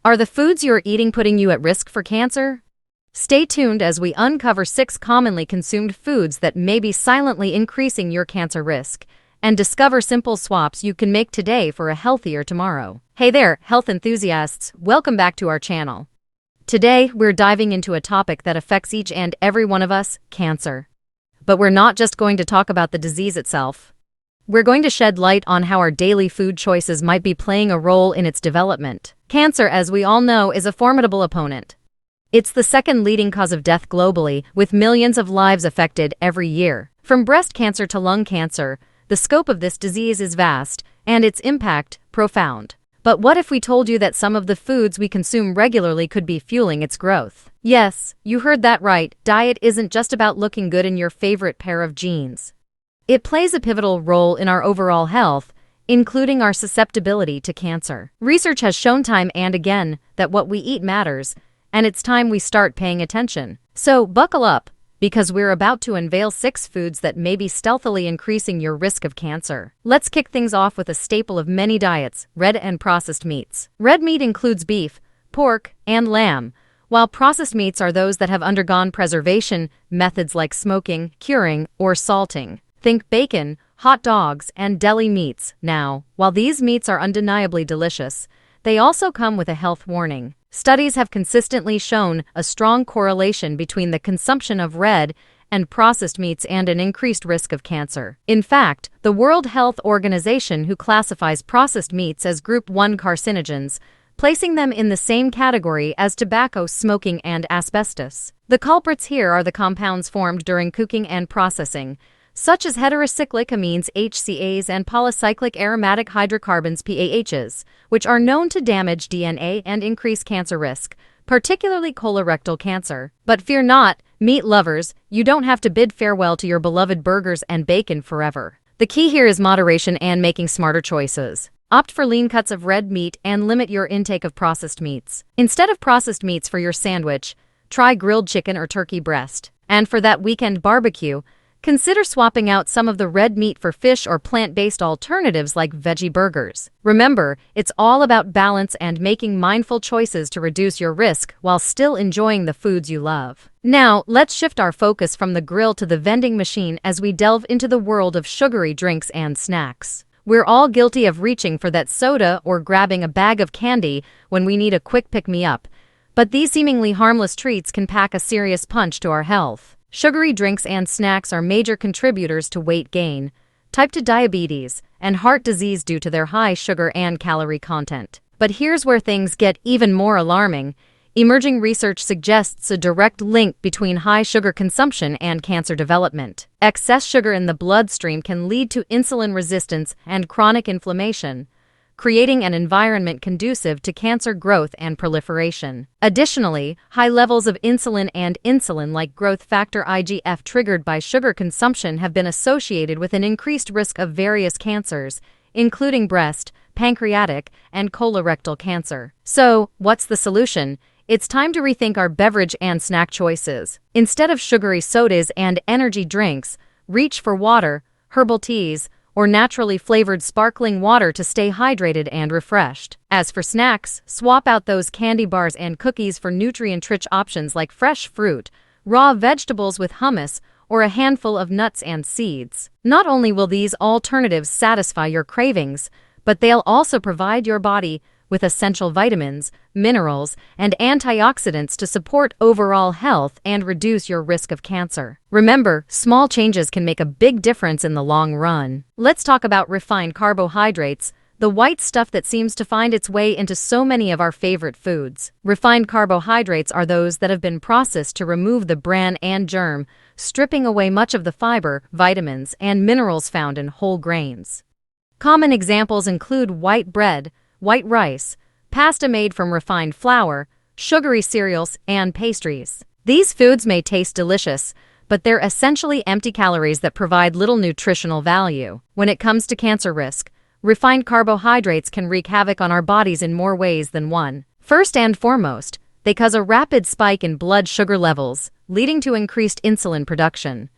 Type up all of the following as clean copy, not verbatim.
Are the foods you're eating putting you at risk for cancer? Stay tuned as we uncover 6 commonly consumed foods that may be silently increasing your cancer risk, and discover simple swaps you can make today for a healthier tomorrow. Hey there, health enthusiasts, welcome back to our channel. Today, we're diving into a topic that affects each and every one of us, cancer. But we're not just going to talk about the disease itself. We're going to shed light on how our daily food choices might be playing a role in its development. Cancer, as we all know, is a formidable opponent. It's the second leading cause of death globally, with millions of lives affected every year. From breast cancer to lung cancer, the scope of this disease is vast, and its impact profound. But what if we told you that some of the foods we consume regularly could be fueling its growth? Yes, you heard that right. Diet isn't just about looking good in your favorite pair of jeans. It plays a pivotal role in our overall health, including our susceptibility to cancer. Research has shown time and again that what we eat matters, and it's time we start paying attention. So buckle up, because we're about to unveil 6 foods that may be stealthily increasing your risk of cancer. Let's kick things off with a staple of many diets, red and processed meats. Red meat includes beef, pork, and lamb, while processed meats are those that have undergone preservation methods like smoking, curing, or salting. Think bacon, hot dogs, and deli meats. Now, while these meats are undeniably delicious, they also come with a health warning. Studies have consistently shown a strong correlation between the consumption of red and processed meats and an increased risk of cancer. In fact, the World Health Organization who classifies processed meats as Group 1 carcinogens, placing them in the same category as tobacco, smoking, and asbestos. The culprits here are the compounds formed during cooking and processing, such as heterocyclic amines HCAs and polycyclic aromatic hydrocarbons PAHs, which are known to damage DNA and increase cancer risk, particularly colorectal cancer. But fear not, meat lovers, you don't have to bid farewell to your beloved burgers and bacon forever. The key here is moderation and making smarter choices. Opt for lean cuts of red meat and limit your intake of processed meats. Instead of processed meats for your sandwich, try grilled chicken or turkey breast. And for that weekend barbecue, consider swapping out some of the red meat for fish or plant-based alternatives like veggie burgers. Remember, it's all about balance and making mindful choices to reduce your risk while still enjoying the foods you love. Now, let's shift our focus from the grill to the vending machine as we delve into the world of sugary drinks and snacks. We're all guilty of reaching for that soda or grabbing a bag of candy when we need a quick pick-me-up, but these seemingly harmless treats can pack a serious punch to our health. Sugary drinks and snacks are major contributors to weight gain, type 2 diabetes, and heart disease due to their high sugar and calorie content. But here's where things get even more alarming. Emerging research suggests a direct link between high sugar consumption and cancer development. Excess sugar in the bloodstream can lead to insulin resistance and chronic inflammation, creating an environment conducive to cancer growth and proliferation. Additionally, high levels of insulin and insulin-like growth factor IGF triggered by sugar consumption have been associated with an increased risk of various cancers, including breast, pancreatic, and colorectal cancer. So, what's the solution? It's time to rethink our beverage and snack choices. Instead of sugary sodas and energy drinks, reach for water, herbal teas, or naturally flavored sparkling water to stay hydrated and refreshed. As for snacks, swap out those candy bars and cookies for nutrient-rich options like fresh fruit, raw vegetables with hummus, or a handful of nuts and seeds. Not only will these alternatives satisfy your cravings, but they'll also provide your body with essential vitamins, minerals, and antioxidants to support overall health and reduce your risk of cancer. Remember, small changes can make a big difference in the long run. Let's talk about refined carbohydrates, the white stuff that seems to find its way into so many of our favorite foods. Refined carbohydrates are those that have been processed to remove the bran and germ, stripping away much of the fiber, vitamins, and minerals found in whole grains. Common examples include white bread, white rice, pasta made from refined flour, sugary cereals, and pastries. These foods may taste delicious, but they're essentially empty calories that provide little nutritional value. When it comes to cancer risk, refined carbohydrates can wreak havoc on our bodies in more ways than one. First and foremost, they cause a rapid spike in blood sugar levels, leading to increased insulin production.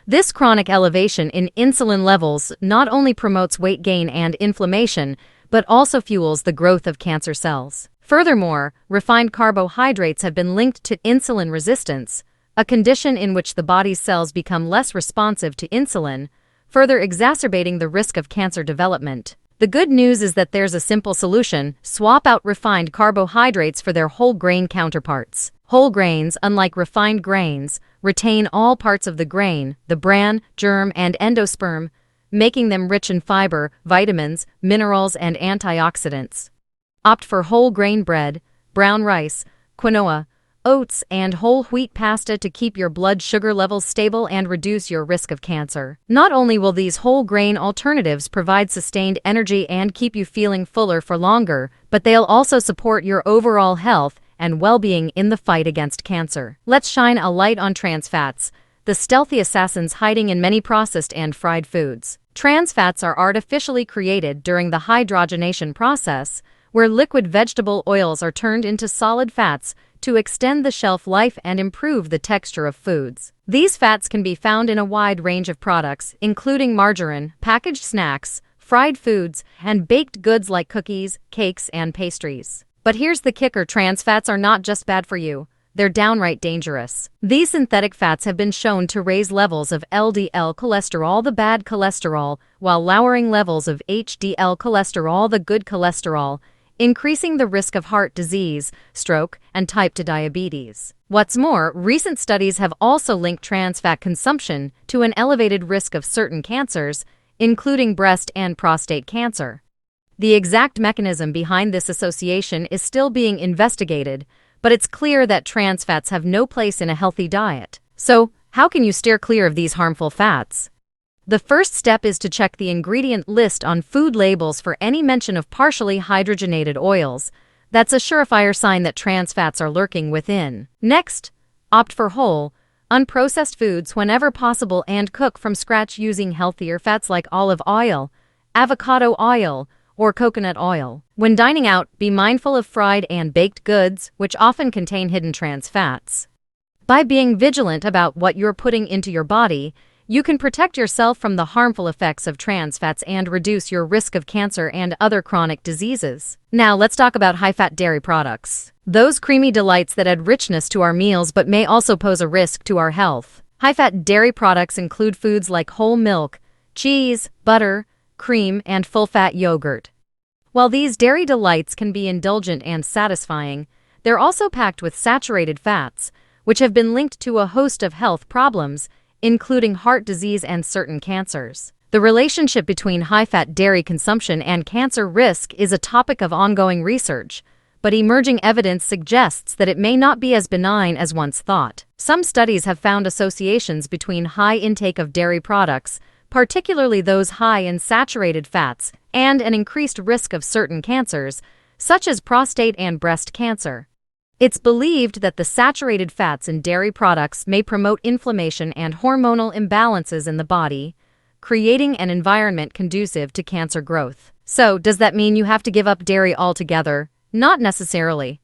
This chronic elevation in insulin levels not only promotes weight gain and inflammation, but also fuels the growth of cancer cells. Furthermore, refined carbohydrates have been linked to insulin resistance, a condition in which the body's cells become less responsive to insulin, further exacerbating the risk of cancer development. The good news is that there's a simple solution: swap out refined carbohydrates for their whole grain counterparts. Whole grains, unlike refined grains, retain all parts of the grain, the bran, germ, and endosperm, making them rich in fiber, vitamins, minerals, and antioxidants. Opt for whole grain bread, brown rice, quinoa, oats, and whole wheat pasta to keep your blood sugar levels stable and reduce your risk of cancer. Not only will these whole grain alternatives provide sustained energy and keep you feeling fuller for longer, but they'll also support your overall health and well-being in the fight against cancer. Let's shine a light on trans fats, the stealthy assassins hiding in many processed and fried foods. Trans fats are artificially created during the hydrogenation process, where liquid vegetable oils are turned into solid fats to extend the shelf life and improve the texture of foods. These fats can be found in a wide range of products, including margarine, packaged snacks, fried foods, and baked goods like cookies, cakes, and pastries. But here's the kicker: trans fats are not just bad for you, they're downright dangerous. These synthetic fats have been shown to raise levels of LDL cholesterol, the bad cholesterol, while lowering levels of HDL cholesterol, the good cholesterol, increasing the risk of heart disease, stroke, and type 2 diabetes. What's more, recent studies have also linked trans fat consumption to an elevated risk of certain cancers, including breast and prostate cancer. The exact mechanism behind this association is still being investigated, but it's clear that trans fats have no place in a healthy diet. So, how can you steer clear of these harmful fats? The first step is to check the ingredient list on food labels for any mention of partially hydrogenated oils. That's a surefire sign that trans fats are lurking within. Next, opt for whole, unprocessed foods whenever possible and cook from scratch using healthier fats like olive oil, avocado oil, or coconut oil. When dining out, be mindful of fried and baked goods, which often contain hidden trans fats. By being vigilant about what you're putting into your body, you can protect yourself from the harmful effects of trans fats and reduce your risk of cancer and other chronic diseases. Now let's talk about high-fat dairy products. Those creamy delights that add richness to our meals but may also pose a risk to our health. High-fat dairy products include foods like whole milk, cheese, butter, cream, and full-fat yogurt. While these dairy delights can be indulgent and satisfying, they're also packed with saturated fats, which have been linked to a host of health problems, including heart disease and certain cancers. The relationship between high-fat dairy consumption and cancer risk is a topic of ongoing research, but emerging evidence suggests that it may not be as benign as once thought. Some studies have found associations between high intake of dairy products, particularly those high in saturated fats, and an increased risk of certain cancers, such as prostate and breast cancer. It's believed that the saturated fats in dairy products may promote inflammation and hormonal imbalances in the body, creating an environment conducive to cancer growth. So, does that mean you have to give up dairy altogether? Not necessarily.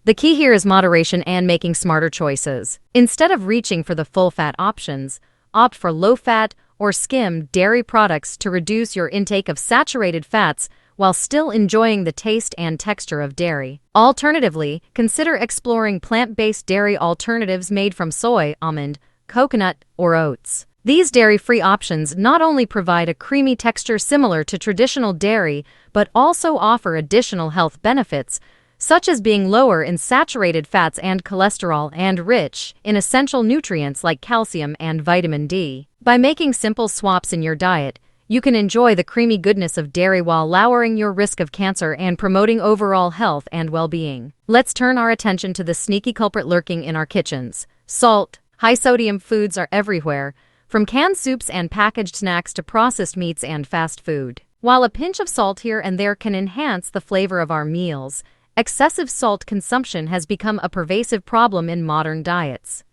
The key here is moderation and making smarter choices. Instead of reaching for the full-fat options, opt for low-fat or skim dairy products to reduce your intake of saturated fats while still enjoying the taste and texture of dairy. Alternatively, consider exploring plant-based dairy alternatives made from soy, almond, coconut, or oats. These dairy-free options not only provide a creamy texture similar to traditional dairy, but also offer additional health benefits, such as being lower in saturated fats and cholesterol and rich in essential nutrients like calcium and vitamin D. By making simple swaps in your diet, you can enjoy the creamy goodness of dairy while lowering your risk of cancer and promoting overall health and well-being. Let's turn our attention to the sneaky culprit lurking in our kitchens. Salt. High-sodium foods are everywhere, from canned soups and packaged snacks to processed meats and fast food. While a pinch of salt here and there can enhance the flavor of our meals, excessive salt consumption has become a pervasive problem in modern diets.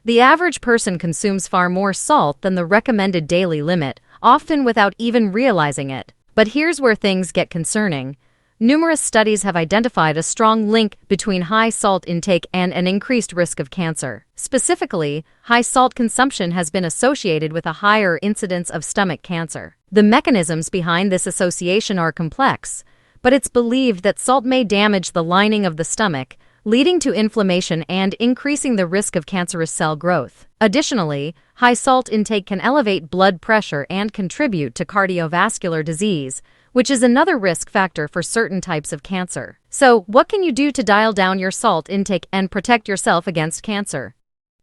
The average person consumes far more salt than the recommended daily limit, often without even realizing it. But here's where things get concerning. Numerous studies have identified a strong link between high salt intake and an increased risk of cancer. Specifically, high salt consumption has been associated with a higher incidence of stomach cancer. The mechanisms behind this association are complex, but it's believed that salt may damage the lining of the stomach, leading to inflammation and increasing the risk of cancerous cell growth. Additionally, high salt intake can elevate blood pressure and contribute to cardiovascular disease, which is another risk factor for certain types of cancer. So, what can you do to dial down your salt intake and protect yourself against cancer?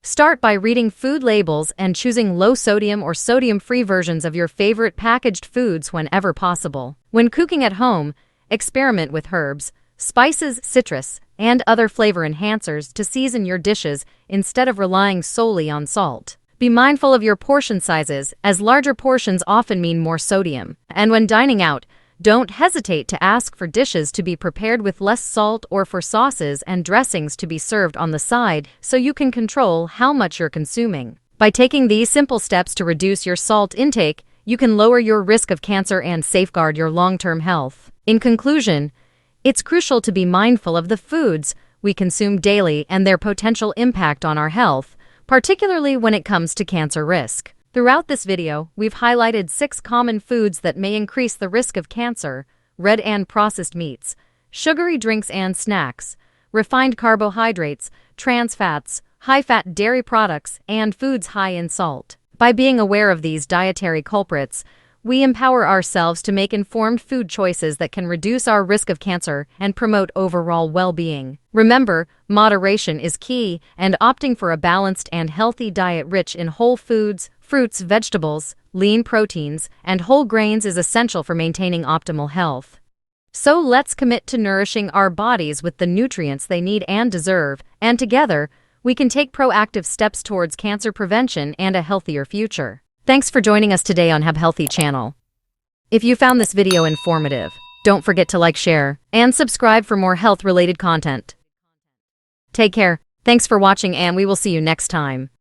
Start by reading food labels and choosing low-sodium or sodium-free versions of your favorite packaged foods whenever possible. When cooking at home, experiment with herbs, spices, citrus, and other flavor enhancers to season your dishes instead of relying solely on salt. Be mindful of your portion sizes, as larger portions often mean more sodium. And when dining out, don't hesitate to ask for dishes to be prepared with less salt or for sauces and dressings to be served on the side so you can control how much you're consuming. By taking these simple steps to reduce your salt intake, you can lower your risk of cancer and safeguard your long-term health. In conclusion, it's crucial to be mindful of the foods we consume daily and their potential impact on our health, particularly when it comes to cancer risk. Throughout this video, we've highlighted 6 common foods that may increase the risk of cancer: red and processed meats, sugary drinks and snacks, refined carbohydrates, trans fats, high-fat dairy products, and foods high in salt. By being aware of these dietary culprits, we empower ourselves to make informed food choices that can reduce our risk of cancer and promote overall well-being. Remember, moderation is key, and opting for a balanced and healthy diet rich in whole foods, fruits, vegetables, lean proteins, and whole grains is essential for maintaining optimal health. So let's commit to nourishing our bodies with the nutrients they need and deserve, and together, we can take proactive steps towards cancer prevention and a healthier future. Thanks for joining us today on Have Healthy channel. If you found this video informative, don't forget to like, share, and subscribe for more health-related content. Take care, thanks for watching, and we will see you next time.